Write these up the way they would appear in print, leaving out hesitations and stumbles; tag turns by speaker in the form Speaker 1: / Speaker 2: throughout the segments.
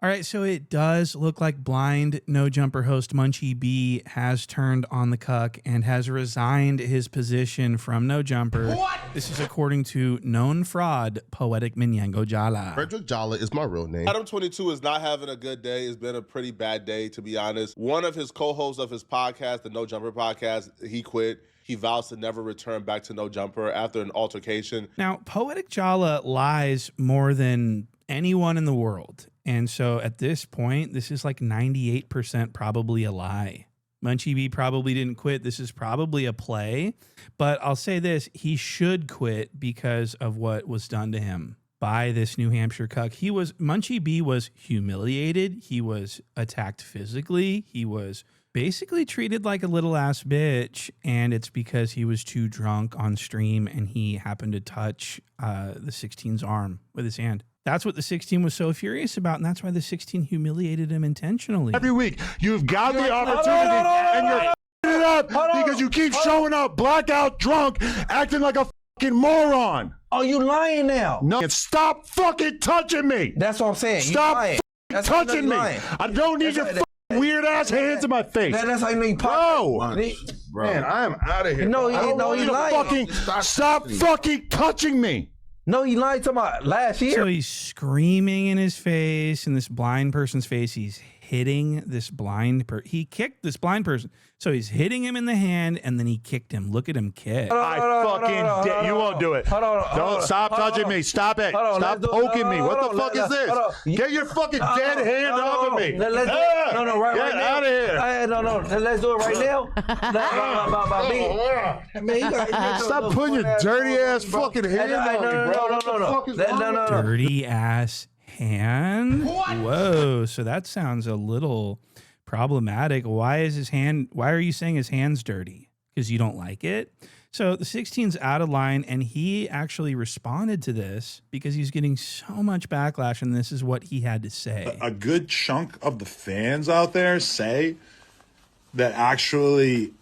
Speaker 1: All right, so it does look like blind no jumper host Munchie B has turned on the cuck and has resigned his position from no jumper. What? This is according to known fraud Poetic Minyango Jala.
Speaker 2: Frederick Jala is my real name.
Speaker 3: Adam16 is not having a good day. It's been a pretty bad day, to be honest. One of his co-hosts of his podcast, the No Jumper podcast, he quit. He vows to never return back to No Jumper after an altercation.
Speaker 1: Now, Poetic Jala lies more than anyone in the world. And so at this point, this is like 98% probably a lie. Munchie B probably didn't quit. This is probably a play. But I'll say this, he should quit because of what was done to him by this New Hampshire cuck. Munchie B was humiliated. He was attacked physically. He was basically treated like a little ass bitch, and it's because he was too drunk on stream and he happened to touch the 16's arm with his hand. That's what the 16 was so furious about, and that's why the 16 humiliated him intentionally.
Speaker 4: Every week, you've got the opportunity, and you're f***ing it up because you keep showing up blackout drunk, acting like a fucking moron.
Speaker 5: Oh, you lying now?
Speaker 4: No, stop fucking touching me.
Speaker 5: That's what I'm saying.
Speaker 4: Stop touching me. I don't need your weird ass hands in my face.
Speaker 5: That's how you know you
Speaker 4: pop. Bro. Man, I am out of here.
Speaker 5: No, he lying.
Speaker 4: Stop fucking touching me.
Speaker 5: No, he lied to my last year.
Speaker 1: So he's screaming in his face, in this blind person's face. He's hitting this blind person. He kicked this blind person. So he's hitting him in the hand, and then he kicked him. Look at him kick.
Speaker 4: You won't do it. Don't stop touching me. Stop it. Stop poking me. What the fuck is this? Get your fucking dead hand off of me. Get out of here.
Speaker 5: No, let's do it right now.
Speaker 4: Stop putting your dirty ass fucking hand on me, bro.
Speaker 1: Dirty ass hand? What? Whoa, so that sounds a little problematic. Why are you saying his hand's dirty? Because you don't like it? So the 16's out of line, and he actually responded to this because he's getting so much backlash, and this is what he had to say.
Speaker 6: A good chunk of the fans out there say that actually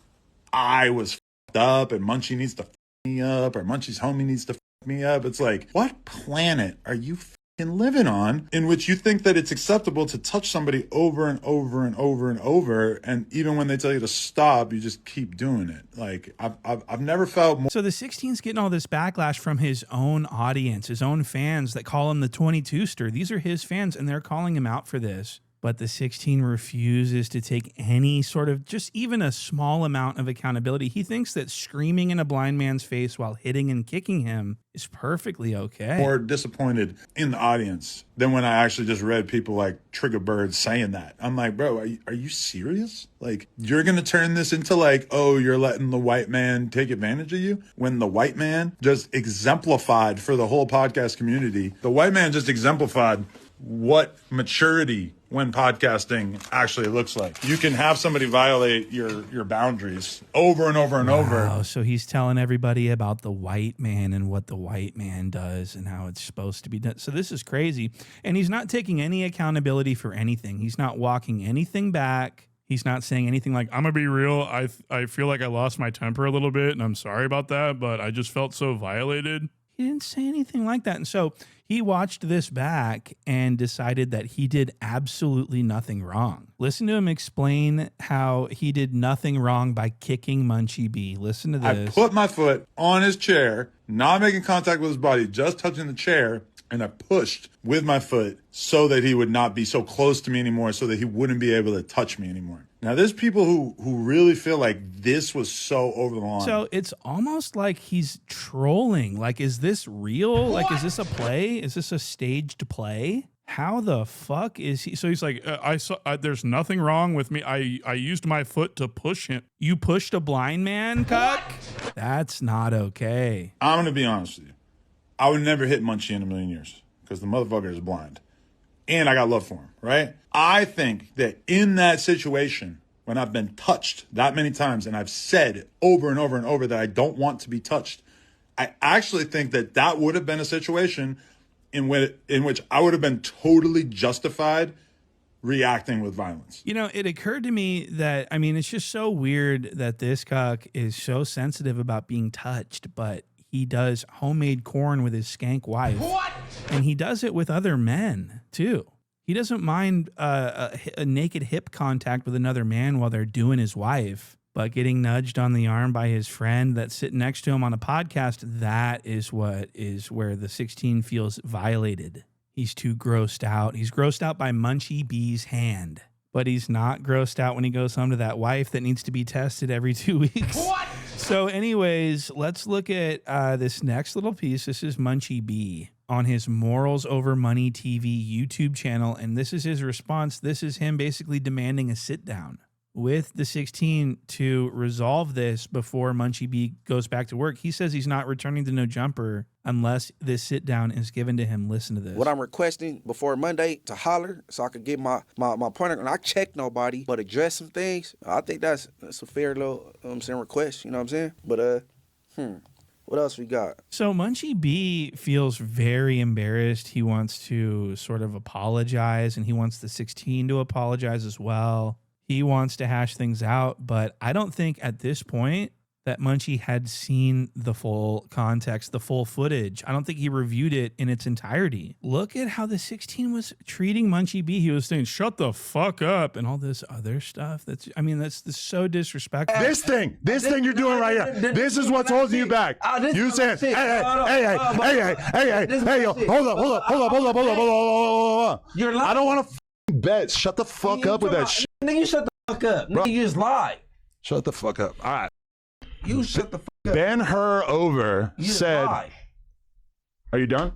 Speaker 6: I was f***ed up and Munchie needs to f*** me up, or Munchie's homie needs to f*** me up. It's like, what planet are you living on in which you think that it's acceptable to touch somebody over and over and over and over, and even when they tell you to stop, you just keep doing it? Like, I've never felt more.
Speaker 1: So the 16's getting all this backlash from his own audience, his own fans that call him the 22ster. These are his fans, and they're calling him out for this. But the 16 refuses to take any sort of, just even a small amount of accountability. He thinks that screaming in a blind man's face while hitting and kicking him is perfectly okay.
Speaker 6: More disappointed in the audience than when I actually just read people like Trigger Bird saying that. I'm like, bro, are you serious? Like, you're going to turn this into like, oh, you're letting the white man take advantage of you? When the white man just exemplified for the whole podcast community, the white man just exemplified what maturity when podcasting actually looks like. You can have somebody violate your boundaries over and over and over.
Speaker 1: So he's telling everybody about the white man and what the white man does and how it's supposed to be done. So this is crazy. And he's not taking any accountability for anything. He's not walking anything back. He's not saying anything like, I'm going to be real. I feel like I lost my temper a little bit, and I'm sorry about that, but I just felt so violated. He didn't say anything like that. And so he watched this back and decided that he did absolutely nothing wrong. Listen to him explain how he did nothing wrong by kicking Munchie B. Listen to this.
Speaker 6: I put my foot on his chair, not making contact with his body, just touching the chair, and I pushed with my foot so that he would not be so close to me anymore, so that he wouldn't be able to touch me anymore. Now, there's people who really feel like this was so over the line.
Speaker 1: So it's almost like he's trolling. Like, is this real? Like, is this a play? Is this a staged play? How the fuck is he? So he's like, there's nothing wrong with me. I used my foot to push him. You pushed a blind man, cuck? That's not okay.
Speaker 6: I'm going to be honest with you. I would never hit Munchie in a million years because the motherfucker is blind. And I got love for him, right? I think that in that situation, when I've been touched that many times and I've said over and over and over that I don't want to be touched, I actually think that that would have been a situation in which I would have been totally justified reacting with violence.
Speaker 1: You know, it occurred to me that, I mean, it's just so weird that this cuck is so sensitive about being touched, but he does homemade corn with his skank wife. What? And he does it with other men, too. He doesn't mind a naked hip contact with another man while they're doing his wife, but getting nudged on the arm by his friend that's sitting next to him on a podcast, that is where the 16 feels violated. He's too grossed out. He's grossed out by Munchie B's hand, but he's not grossed out when he goes home to that wife that needs to be tested every 2 weeks. What? So anyways, let's look at this next little piece. This is Munchie B on his Morals Over Money TV YouTube channel, and this is his response. This is him basically demanding a sit down with the 16 to resolve this before Munchie B goes back to work. He says he's not returning to No Jumper unless this sit down is given to him. Listen to this.
Speaker 2: What I'm requesting before Monday to holler so I could get my partner, and I check nobody, but address some things. I think that's a fair little request, you know what I'm saying? But what else we got?
Speaker 1: So Munchie B feels very embarrassed. He wants to sort of apologize, and he wants the 16 to apologize as well. He wants to hash things out, but I don't think at this point that Munchie had seen the full context, the full footage. I don't think he reviewed it in its entirety. Look at how the 16 was treating Munchie B. He was saying, shut the fuck up, and all this other stuff. That's so disrespectful.
Speaker 4: This thing you're doing right here. This is what's holding you back. You saying, hey, hold up.
Speaker 5: You're lying.
Speaker 4: I don't want to bet. Shut the fuck up with that shit.
Speaker 5: Nigga, you shut the fuck up. Nigga, you just lied.
Speaker 4: Shut the fuck up. All right.
Speaker 5: You shut the fuck up.
Speaker 4: Ben her over said,
Speaker 5: lied.
Speaker 4: Are you done?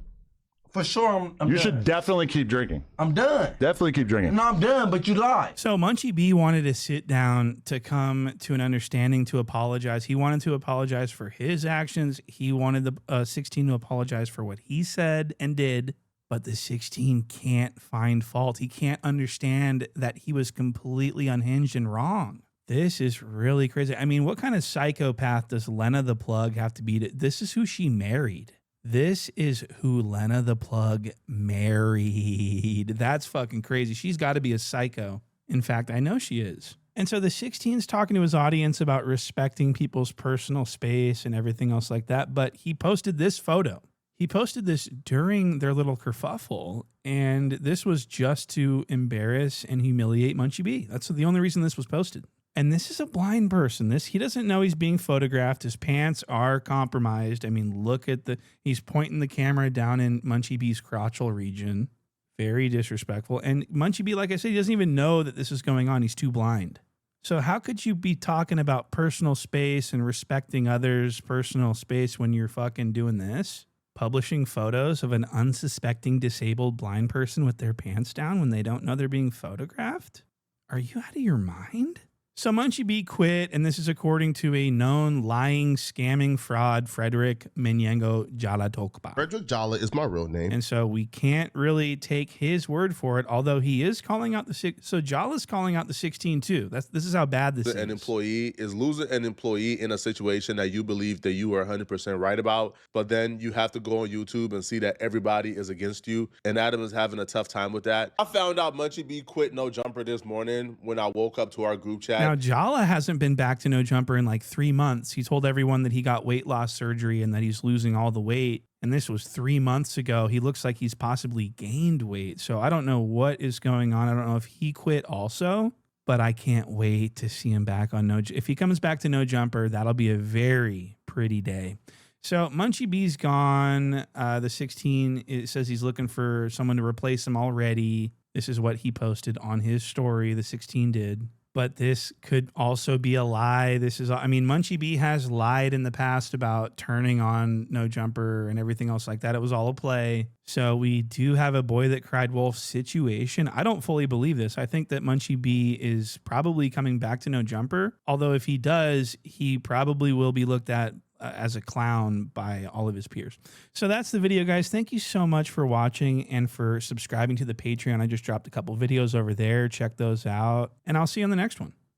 Speaker 5: For sure, I'm done.
Speaker 4: You should definitely keep drinking.
Speaker 5: I'm done.
Speaker 4: Definitely keep drinking.
Speaker 5: No, I'm done, but you lied.
Speaker 1: So Munchie B wanted to sit down to come to an understanding, to apologize. He wanted to apologize for his actions. He wanted the 16 to apologize for what he said and did. But the 16 can't find fault. He can't understand that he was completely unhinged and wrong. This is really crazy. I mean, what kind of psychopath does Lena the Plug have to be? This is who she married. This is who Lena the Plug married. That's fucking crazy. She's got to be a psycho. In fact, I know she is. And so the 16's talking to his audience about respecting people's personal space and everything else like that. But he posted this photo. He posted this during their little kerfuffle, and this was just to embarrass and humiliate Munchie B. That's the only reason this was posted. And this is a blind person. He doesn't know he's being photographed. His pants are compromised. I mean, look at he's pointing the camera down in Munchie B's crotchal region. Very disrespectful. And Munchie B, like I said, he doesn't even know that this is going on. He's too blind. So how could you be talking about personal space and respecting others' personal space when you're fucking doing this? Publishing photos of an unsuspecting disabled blind person with their pants down when they don't know they're being photographed? Are you out of your mind? So Munchie B quit, and this is according to a known lying, scamming fraud, Frederick Menyengo Jala Tokpa.
Speaker 3: Frederick Jala is my real name.
Speaker 1: And so we can't really take his word for it, although he is calling out so Jala's calling out the 16 too. This is how bad this is.
Speaker 3: An employee is losing an employee in a situation that you believe that you are 100% right about, but then you have to go on YouTube and see that everybody is against you, and Adam is having a tough time with that. I found out Munchie B quit No Jumper this morning when I woke up to our group chat.
Speaker 1: Now, Jala hasn't been back to No Jumper in like 3 months. He told everyone that he got weight loss surgery and that he's losing all the weight. And this was 3 months ago. He looks like he's possibly gained weight. So I don't know what is going on. I don't know if he quit also, but I can't wait to see him back on if he comes back to No Jumper, that'll be a very pretty day. So Munchie B's gone. The 16 it says he's looking for someone to replace him already. This is what he posted on his story. The 16 did. But this could also be a lie. Munchie B has lied in the past about turning on No Jumper and everything else like that. It was all a play. So we do have a boy that cried wolf situation. I don't fully believe this. I think that Munchie B is probably coming back to No Jumper. Although if he does, he probably will be looked at as a clown by all of his peers. So that's the video, guys. Thank you so much for watching and for subscribing to the Patreon. I just dropped a couple videos over there. Check those out, and I'll see you on the next one.